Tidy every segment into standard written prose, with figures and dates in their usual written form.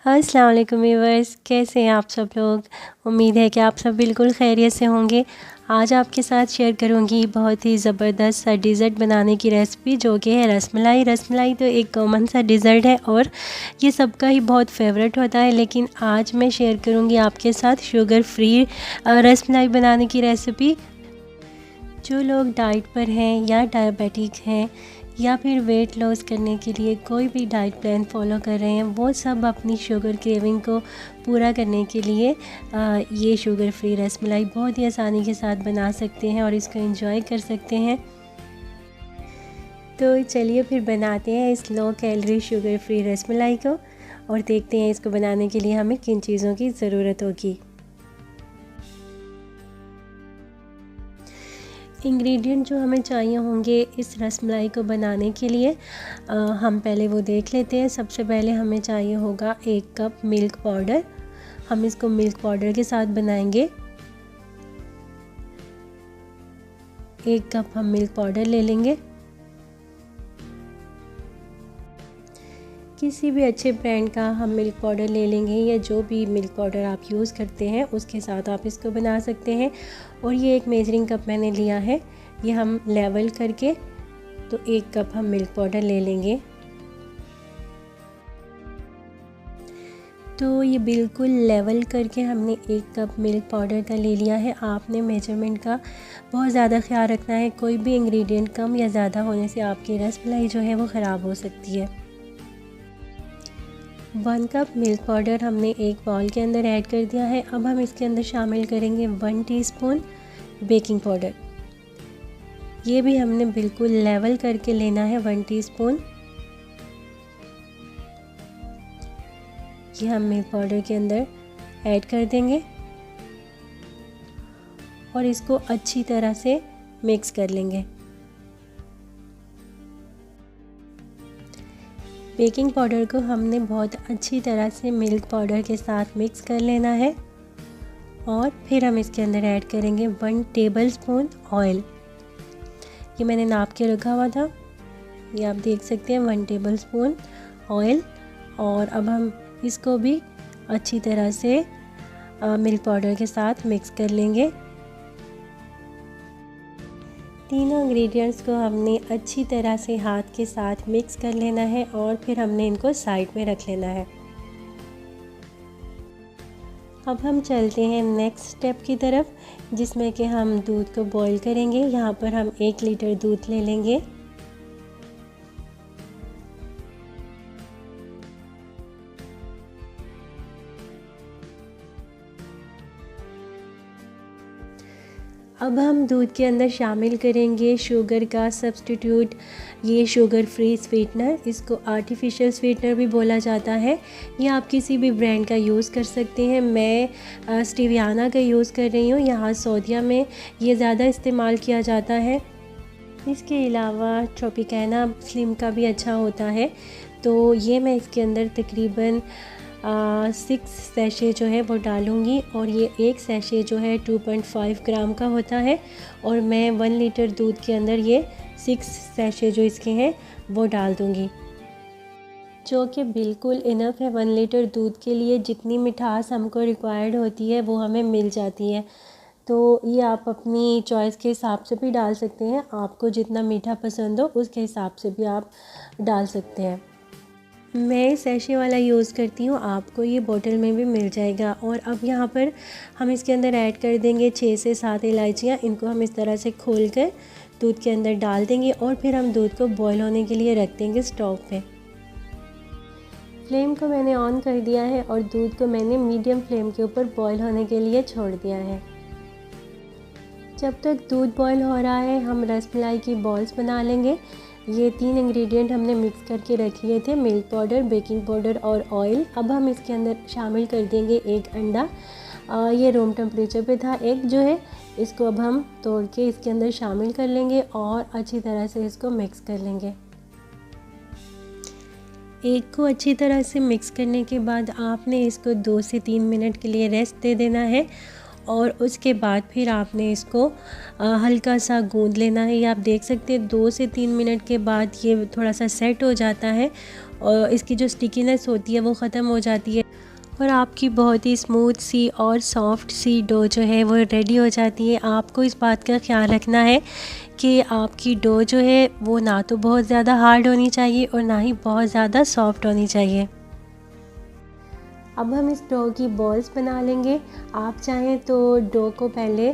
अस्सलाम वालेकुम व्यूअर्स, कैसे हैं आप सब लोग। उम्मीद है कि आप सब बिल्कुल खैरियत से होंगे। आज आपके साथ शेयर करूंगी बहुत ही ज़बरदस्त सा डिज़र्ट बनाने की रेसिपी, जो कि है रसमलाई। रसमलाई तो एक कॉमन सा डिज़र्ट है और ये सबका ही बहुत फेवरेट होता है, लेकिन आज मैं शेयर करूंगी आपके साथ शुगर फ्री रसमलाई बनाने की रेसिपी। जो लोग डाइट पर हैं या डायबिटिक हैं या फिर वेट लॉस करने के लिए कोई भी डाइट प्लान फॉलो कर रहे हैं, वो सब अपनी शुगर क्रेविंग को पूरा करने के लिए ये शुगर फ्री रसमलाई बहुत ही आसानी के साथ बना सकते हैं और इसको एंजॉय कर सकते हैं। तो चलिए फिर बनाते हैं इस low calorie sugar free rasmalai को और देखते हैं इसको बनाने के लिए हमें किन चीज़ों की ज़रूरत होगी। इंग्रेडिएंट जो हमें चाहिए होंगे इस रसमलाई को बनाने के लिए, हम पहले वो देख लेते हैं। सबसे पहले हमें चाहिए होगा 1 कप मिल्क पाउडर। हम इसको मिल्क पाउडर के साथ बनाएंगे। 1 कप हम मिल्क पाउडर ले लेंगे। किसी भी अच्छे ब्रांड का हम मिल्क पाउडर ले लेंगे, या जो भी मिल्क पाउडर आप यूज़ करते हैं उसके साथ आप इसको बना सकते हैं। और ये एक मेजरिंग कप मैंने लिया है, ये हम लेवल करके तो 1 कप हम मिल्क पाउडर ले लेंगे। तो ये बिल्कुल लेवल करके हमने 1 कप मिल्क पाउडर का ले लिया है। आपने मेजरमेंट का बहुत ज़्यादा ख्याल रखना है, कोई भी इंग्रेडिएंट कम या ज़्यादा होने से आपकी रसमलाई जो है वो ख़राब हो सकती है। 1 कप मिल्क पाउडर हमने एक बाउल के अंदर ऐड कर दिया है। अब हम इसके अंदर शामिल करेंगे 1 टीस्पून बेकिंग पाउडर। ये भी हमने बिल्कुल लेवल करके लेना है 1 टीस्पून। ये हम मिल्क पाउडर के अंदर ऐड कर देंगे और इसको अच्छी तरह से मिक्स कर लेंगे। बेकिंग पाउडर को हमने बहुत अच्छी तरह से मिल्क पाउडर के साथ मिक्स कर लेना है और फिर हम इसके अंदर ऐड करेंगे 1 टेबलस्पून ऑयल। ये मैंने नाप के रखा हुआ था, ये आप देख सकते हैं 1 टेबलस्पून ऑयल। और अब हम इसको भी अच्छी तरह से मिल्क पाउडर के साथ मिक्स कर लेंगे। तीनों इंग्रेडिएंट्स को हमने अच्छी तरह से हाथ के साथ मिक्स कर लेना है और फिर हमने इनको साइड में रख लेना है। अब हम चलते हैं नेक्स्ट स्टेप की तरफ, जिसमें कि हम दूध को बॉईल करेंगे। यहाँ पर हम 1 लीटर दूध ले लेंगे। अब हम दूध के अंदर शामिल करेंगे शुगर का सब्स्टिट्यूट, ये शुगर फ्री स्वीटनर। इसको आर्टिफिशियल स्वीटनर भी बोला जाता है। ये आप किसी भी ब्रांड का यूज़ कर सकते हैं। मैं स्टीवियाना का यूज़ कर रही हूँ। यहाँ सऊदीया में ये ज़्यादा इस्तेमाल किया जाता है। इसके अलावा ट्रॉपिकाना स्लिम का भी अच्छा होता है। तो ये मैं इसके अंदर तकरीबन 6 सैशे जो है वो डालूँगी और ये एक सैशे जो है 2.5 ग्राम का होता है। और मैं 1 लीटर दूध के अंदर ये 6 सैशे जो इसके हैं वो डाल दूँगी, जो कि बिल्कुल इनफ है 1 लीटर दूध के लिए। जितनी मिठास हमको रिक्वायर्ड होती है वो हमें मिल जाती है। तो ये आप अपनी चॉइस के हिसाब से भी डाल सकते हैं, आपको जितना मीठा पसंद हो उसके हिसाब से भी आप डाल सकते हैं। मैं सैशे वाला यूज़ करती हूँ, आपको ये बोतल में भी मिल जाएगा। और अब यहाँ पर हम इसके अंदर ऐड कर देंगे 6 से 7 इलायचियाँ। इनको हम इस तरह से खोल कर दूध के अंदर डाल देंगे और फिर हम दूध को बॉईल होने के लिए रख देंगे स्टोव पे। फ्लेम को मैंने ऑन कर दिया है और दूध को मैंने मीडियम फ्लेम के ऊपर बॉईल होने के लिए छोड़ दिया है। जब तक दूध बॉईल हो रहा है हम रसमलाई की बॉल्स बना लेंगे। ये 3 इंग्रेडिएंट हमने मिक्स करके रख लिए थे, मिल्क पाउडर, बेकिंग पाउडर और ऑयल। अब हम इसके अंदर शामिल कर देंगे 1 अंडा। ये रूम टेम्परेचर पे था एक जो है, इसको अब हम तोड़ के इसके अंदर शामिल कर लेंगे और अच्छी तरह से इसको मिक्स कर लेंगे। एक को अच्छी तरह से मिक्स करने के बाद आपने इसको 2 से 3 मिनट के लिए रेस्ट दे देना है और उसके बाद फिर आपने इसको हल्का सा गूंद लेना है। ये आप देख सकते हैं 2 से 3 मिनट के बाद ये थोड़ा सा सेट हो जाता है और इसकी जो स्टिकीनेस होती है वो ख़त्म हो जाती है। और आपकी बहुत ही स्मूथ सी और सॉफ्ट सी डो जो है वो रेडी हो जाती है। आपको इस बात का ख्याल रखना है कि आपकी डो जो है वो ना तो बहुत ज़्यादा हार्ड होनी चाहिए और ना ही बहुत ज़्यादा सॉफ्ट होनी चाहिए। अब हम इस डो की बॉल्स बना लेंगे। आप चाहें तो डो को पहले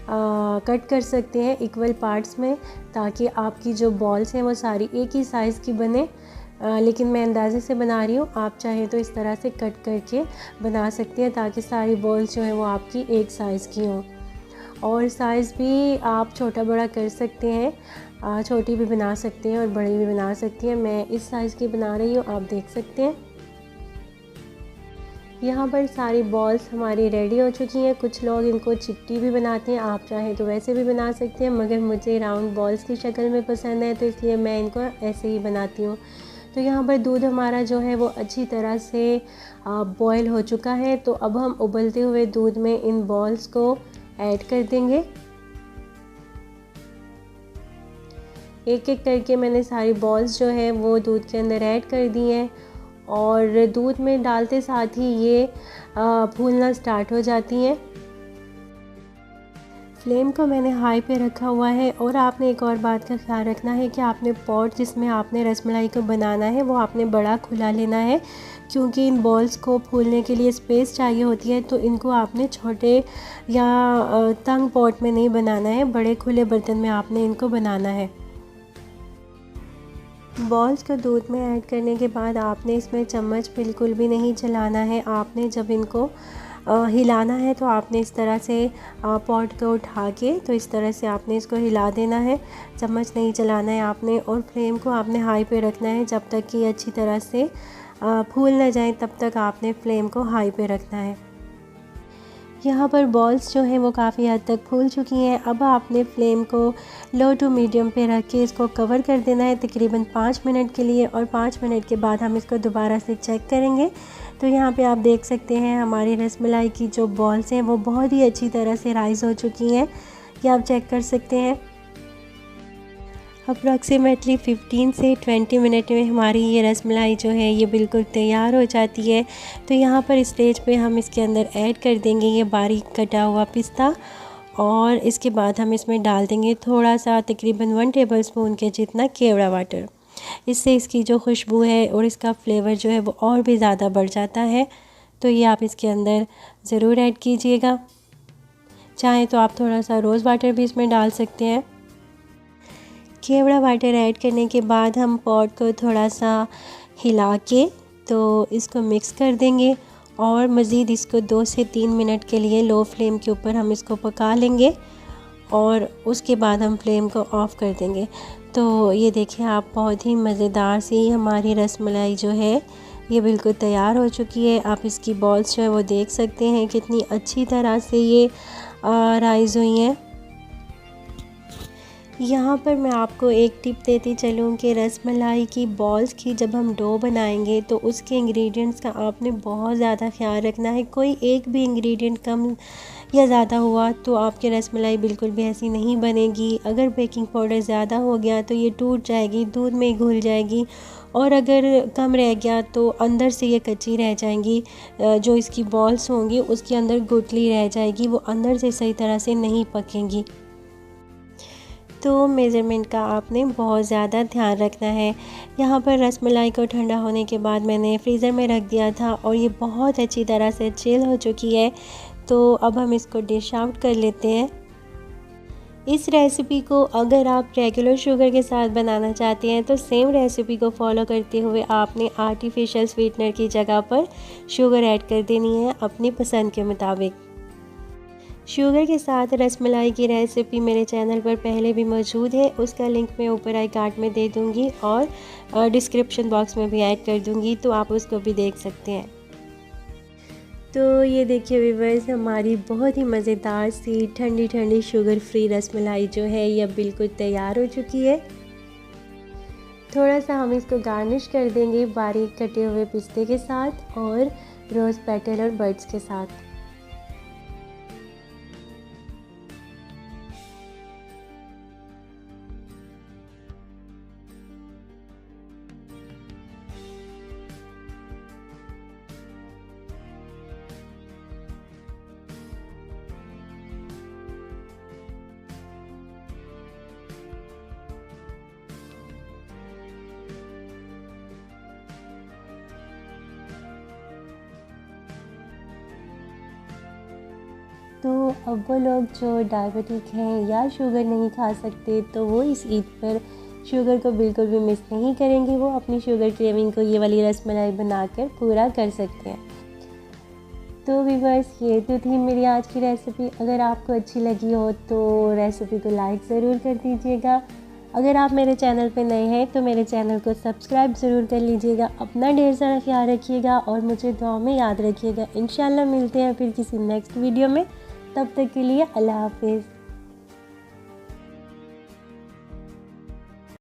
कट कर सकते हैं इक्वल पार्ट्स में, ताकि आपकी जो बॉल्स हैं वो सारी एक ही साइज़ की बने। लेकिन मैं अंदाज़े से बना रही हूँ, आप चाहें तो इस तरह से कट करके बना सकते हैं ताकि सारी बॉल्स जो हैं वो आपकी एक साइज़ की हों। और साइज़ भी आप छोटा बड़ा कर सकते हैं, छोटी भी बना सकते हैं और बड़ी भी बना सकती हैं। मैं इस साइज़ की बना रही हूँ, आप देख सकते हैं। यहाँ पर सारी बॉल्स हमारी रेडी हो चुकी हैं। कुछ लोग इनको चिपटी भी बनाते हैं, आप चाहें तो वैसे भी बना सकते हैं, मगर मुझे राउंड बॉल्स की शक्ल में पसंद है तो इसलिए मैं इनको ऐसे ही बनाती हूँ। तो यहाँ पर दूध हमारा जो है वो अच्छी तरह से बॉयल हो चुका है। तो अब हम उबलते हुए दूध में इन बॉल्स को ऐड कर देंगे। एक एक करके मैंने सारी बॉल्स जो है वो दूध के अंदर ऐड कर दी हैं और दूध में डालते साथ ही ये फूलना स्टार्ट हो जाती हैं। फ्लेम को मैंने हाई पे रखा हुआ है और आपने एक और बात का ख्याल रखना है कि आपने पॉट जिसमें आपने रसमलाई को बनाना है वो आपने बड़ा खुला लेना है, क्योंकि इन बॉल्स को फूलने के लिए स्पेस चाहिए होती है। तो इनको आपने छोटे या तंग पॉट में नहीं बनाना है, बड़े खुले बर्तन में आपने इनको बनाना है। बॉल्स को दूध में ऐड करने के बाद आपने इसमें चम्मच बिल्कुल भी नहीं चलाना है। आपने जब इनको हिलाना है तो आपने इस तरह से पॉट को उठा के तो इस तरह से आपने इसको हिला देना है, चम्मच नहीं चलाना है आपने। और फ्लेम को आपने हाई पे रखना है, जब तक कि अच्छी तरह से फूल ना जाए तब तक आपने फ्लेम को हाई पे रखना है। यहाँ पर बॉल्स जो हैं वो काफ़ी हद तक फूल चुकी हैं। अब आपने फ्लेम को लो टू मीडियम पे रख के इसको कवर कर देना है तकरीबन 5 मिनट के लिए, और 5 मिनट के बाद हम इसको दोबारा से चेक करेंगे। तो यहाँ पे आप देख सकते हैं हमारी रसमलाई की जो बॉल्स हैं वो बहुत ही अच्छी तरह से राइज़ हो चुकी हैं, ये आप चेक कर सकते हैं। अप्रॉक्सीमेटली 15 से 20 मिनट में हमारी ये रसमलाई जो है ये बिल्कुल तैयार हो जाती है। तो यहाँ पर स्टेज पे हम इसके अंदर ऐड कर देंगे ये बारीक कटा हुआ पिस्ता, और इसके बाद हम इसमें डाल देंगे थोड़ा सा तकरीबन 1 टेबलस्पून के जितना केवड़ा वाटर। इससे इसकी जो खुशबू है और इसका फ्लेवर जो है वो और भी ज़्यादा बढ़ जाता है। तो ये आप इसके अंदर ज़रूर ऐड कीजिएगा। चाहें तो आप थोड़ा सा रोज़ वाटर भी इसमें डाल सकते हैं। केवड़ा वाटर ऐड करने के बाद हम पॉट को थोड़ा सा हिला के तो इसको मिक्स कर देंगे और मज़ीद इसको 2 से 3 मिनट के लिए लो फ्लेम के ऊपर हम इसको पका लेंगे और उसके बाद हम फ्लेम को ऑफ़ कर देंगे। तो ये देखिए आप, बहुत ही मज़ेदार सी हमारी रसमलाई जो है ये बिल्कुल तैयार हो चुकी है। आप इसकी बॉल्स जो है वो देख सकते हैं कितनी अच्छी तरह से ये राइज़ हुई हैं। यहाँ पर मैं आपको एक टिप देती चलूँ कि रसमलाई की बॉल्स की जब हम डो बनाएंगे तो उसके इंग्रेडिएंट्स का आपने बहुत ज़्यादा ख्याल रखना है। कोई एक भी इंग्रेडिएंट कम या ज़्यादा हुआ तो आपकी रसमलाई बिल्कुल भी ऐसी नहीं बनेगी। अगर बेकिंग पाउडर ज़्यादा हो गया तो ये टूट जाएगी, दूध में घुल जाएगी, और अगर कम रह गया तो अंदर से ये कच्ची रह जाएंगी। जो इसकी बॉल्स होंगी उसके अंदर गुठली रह जाएगी, वो अंदर से सही तरह से नहीं पकेंगी। तो मेज़रमेंट का आपने बहुत ज़्यादा ध्यान रखना है। यहाँ पर रसमलाई को ठंडा होने के बाद मैंने फ्रीज़र में रख दिया था और ये बहुत अच्छी तरह से चिल हो चुकी है। तो अब हम इसको डिश आउट कर लेते हैं। इस रेसिपी को अगर आप रेगुलर शुगर के साथ बनाना चाहते हैं तो सेम रेसिपी को फॉलो करते हुए आपने आर्टिफिशियल स्वीटनर की जगह पर शुगर ऐड कर देनी है अपनी पसंद के मुताबिक। शुगर के साथ रसमलाई की रेसिपी मेरे चैनल पर पहले भी मौजूद है, उसका लिंक मैं ऊपर आई कार्ड में दे दूँगी और डिस्क्रिप्शन बॉक्स में भी ऐड कर दूँगी, तो आप उसको भी देख सकते हैं। तो ये देखिए व्यूअर्स, हमारी बहुत ही मज़ेदार सी ठंडी ठंडी शुगर फ्री रसमलाई जो है ये बिल्कुल तैयार हो चुकी है। थोड़ा सा हम इसको गार्निश कर देंगे बारीक कटे हुए पिस्ते के साथ और रोज़ पेटल और बर्ड्स के साथ। तो अब वो लोग जो डायबिटिक हैं या शुगर नहीं खा सकते, तो वो इस ईद पर शुगर को बिल्कुल भी मिस नहीं करेंगे। वो अपनी शुगर क्रेविंग को ये वाली रसमलाई बनाकर पूरा कर सकते हैं। तो व्यूअर्स, ये तो थी मेरी आज की रेसिपी। अगर आपको अच्छी लगी हो तो रेसिपी को लाइक ज़रूर कर दीजिएगा। अगर आप मेरे चैनल पे नए हैं तो मेरे चैनल को सब्सक्राइब ज़रूर कर लीजिएगा। अपना ढेर सारा ख्याल रखिएगा और मुझे दुआ में याद रखिएगा। इंशाल्लाह मिलते हैं फिर किसी नेक्स्ट वीडियो में। तब तक के लिए अल्लाह हाफिज़।